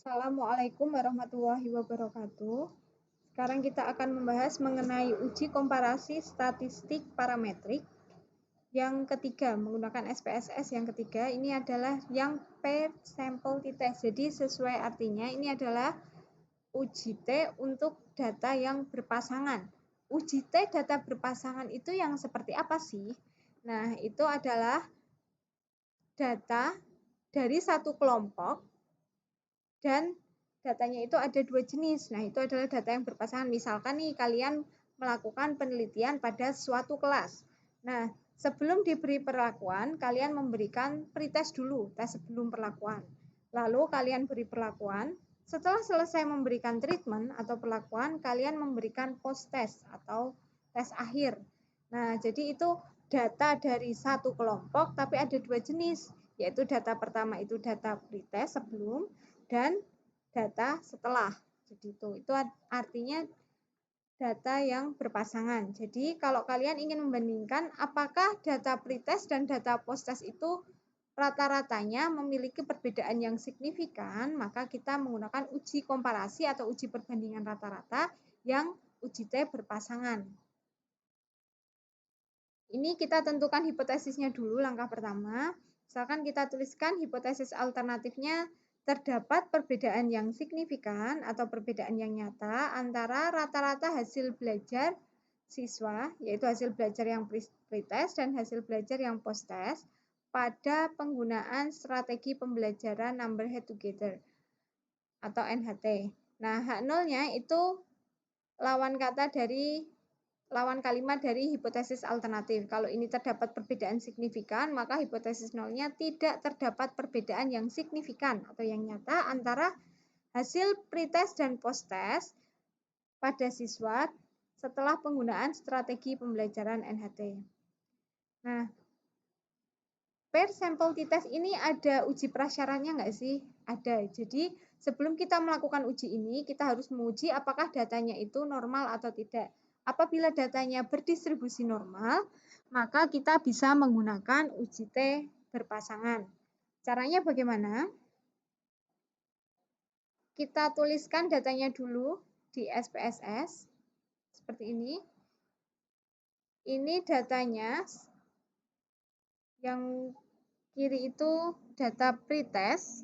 Assalamualaikum warahmatullahi wabarakatuh. Sekarang kita akan membahas mengenai uji komparasi statistik parametrik yang ketiga, menggunakan SPSS yang ketiga. Ini adalah yang pair sample t-test. Jadi sesuai artinya ini adalah uji T untuk data yang berpasangan. Uji T data berpasangan itu yang seperti apa sih? Nah, itu adalah data dari satu kelompok dan datanya itu ada dua jenis. Nah, itu adalah data yang berpasangan. Misalkan nih, kalian melakukan penelitian pada suatu kelas. Nah, sebelum diberi perlakuan, kalian memberikan pretest dulu, tes sebelum perlakuan. Lalu kalian beri perlakuan. Setelah selesai memberikan treatment atau perlakuan, kalian memberikan post test atau tes akhir. Nah, jadi itu data dari satu kelompok, tapi ada dua jenis, yaitu data pertama itu data pretest sebelum dan data setelah. Jadi itu artinya data yang berpasangan. Jadi kalau kalian ingin membandingkan apakah data pretest dan data post-test itu rata-ratanya memiliki perbedaan yang signifikan, maka kita menggunakan uji komparasi atau uji perbandingan rata-rata yang uji T berpasangan. Ini kita tentukan hipotesisnya dulu langkah pertama. Misalkan kita tuliskan hipotesis alternatifnya, terdapat perbedaan yang signifikan atau perbedaan yang nyata antara rata-rata hasil belajar siswa, yaitu hasil belajar yang pretest dan hasil belajar yang post-test pada penggunaan strategi pembelajaran number head together atau NHT. Nah, H0-nya itu lawan kalimat dari hipotesis alternatif. Kalau ini terdapat perbedaan signifikan, maka hipotesis nolnya tidak terdapat perbedaan yang signifikan atau yang nyata antara hasil pretest dan post-test pada siswa setelah penggunaan strategi pembelajaran NHT. Nah, pair sample t-test ini ada uji prasyaratnya nggak sih? Ada. Jadi, sebelum kita melakukan uji ini, kita harus menguji apakah datanya itu normal atau tidak. Apabila datanya berdistribusi normal, maka kita bisa menggunakan uji T berpasangan. Caranya bagaimana? Kita tuliskan datanya dulu di SPSS, seperti ini. Ini datanya, yang kiri itu data pretest,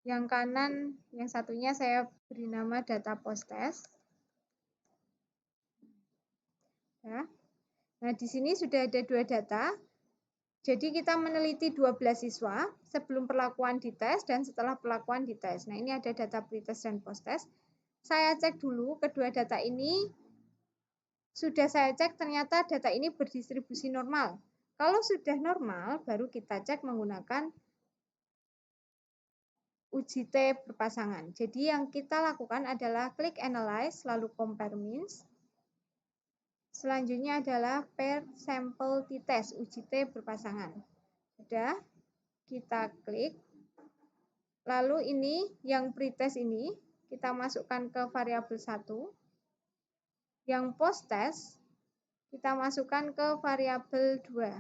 yang kanan, yang satunya saya beri nama data post-test. Ya. Nah, di sini sudah ada dua data. Jadi kita meneliti 12 siswa sebelum perlakuan dites dan setelah perlakuan dites. Nah, ini ada data pretest dan post-test. Saya cek dulu kedua data ini. Sudah saya cek ternyata data ini berdistribusi normal. Kalau sudah normal, baru kita cek menggunakan uji T berpasangan. Jadi yang kita lakukan adalah klik analyze, lalu compare means. Selanjutnya adalah pair sample t-test, uji T berpasangan. Sudah, kita klik. Lalu ini yang pretest ini kita masukkan ke variabel 1. Yang post-test kita masukkan ke variabel 2.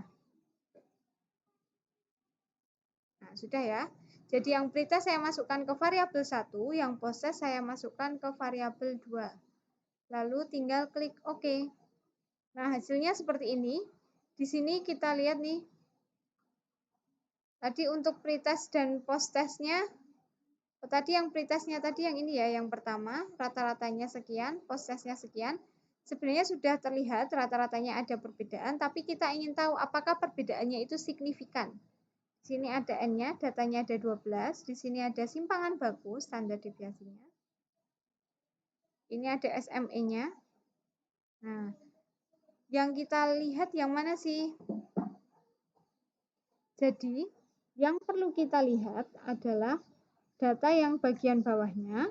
Nah, sudah ya. Jadi yang pretest saya masukkan ke variabel 1, yang post-test saya masukkan ke variabel 2. Lalu tinggal klik OK. Nah, hasilnya seperti ini. Di sini kita lihat nih. Tadi untuk pretest dan post-testnya, tadi yang pretestnya tadi yang ini ya, yang pertama, rata-ratanya sekian, post-testnya sekian. Sebenarnya sudah terlihat rata-ratanya ada perbedaan, tapi kita ingin tahu apakah perbedaannya itu signifikan. Di sini ada N-nya, datanya ada 12, di sini ada simpangan baku, standar deviasinya. Ini ada SME-nya. Nah, yang kita lihat yang mana sih? Jadi, yang perlu kita lihat adalah data yang bagian bawahnya.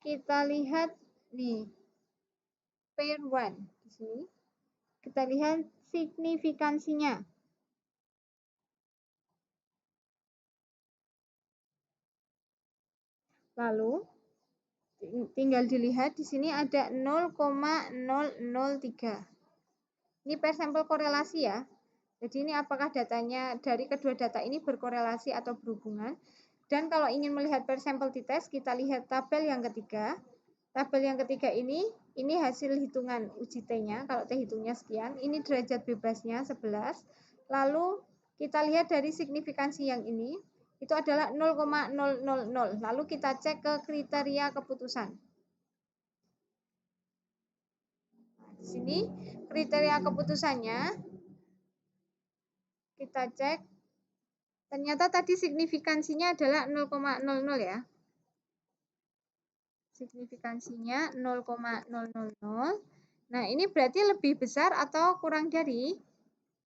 Kita lihat nih, pair 1 di sini. Kita lihat signifikansinya. Lalu tinggal dilihat di sini ada 0,003. Ini per sampel korelasi ya. Jadi ini apakah datanya dari kedua data ini berkorelasi atau berhubungan. Dan kalau ingin melihat per sampel t-test, kita lihat tabel yang ketiga. Tabel yang ketiga ini hasil hitungan uji T-nya. Kalau T hitungnya sekian, ini derajat bebasnya 11. Lalu kita lihat dari signifikansi yang ini, itu adalah 0,000. Lalu kita cek ke kriteria keputusan. Nah, di sini kriteria keputusannya kita cek. Ternyata tadi signifikansinya adalah 0,00 ya. Signifikansinya 0,000. Nah, ini berarti lebih besar atau kurang dari?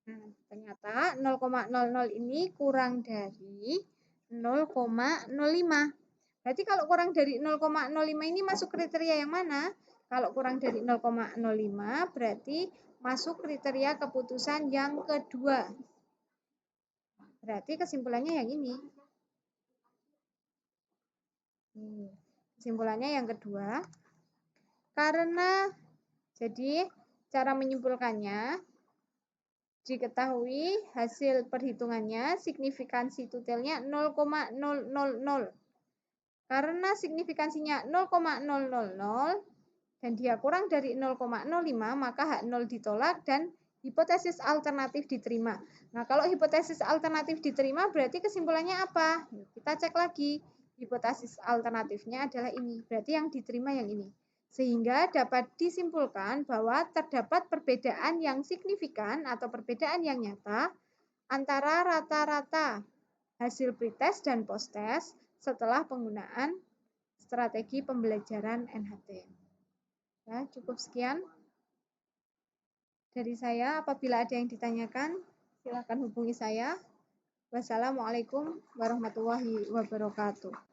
Nah, ternyata 0,00 ini kurang dari 0,05. Berarti kalau kurang dari 0,05 ini masuk kriteria yang mana? Kalau kurang dari 0,05 berarti masuk kriteria keputusan yang kedua. Berarti kesimpulannya yang ini. Kesimpulannya yang kedua. Karena jadi cara menyimpulkannya diketahui hasil perhitungannya signifikansi tutelnya 0,000. Karena signifikansinya 0,000 dan dia kurang dari 0,05 maka hak 0 ditolak dan hipotesis alternatif diterima. Nah, kalau hipotesis alternatif diterima berarti kesimpulannya apa? Kita cek lagi. Hipotesis alternatifnya adalah ini. Berarti yang diterima yang ini. Sehingga dapat disimpulkan bahwa terdapat perbedaan yang signifikan atau perbedaan yang nyata antara rata-rata hasil pretest dan posttest setelah penggunaan strategi pembelajaran NHT. Ya, cukup sekian dari saya. Apabila ada yang ditanyakan, silakan hubungi saya. Wassalamualaikum warahmatullahi wabarakatuh.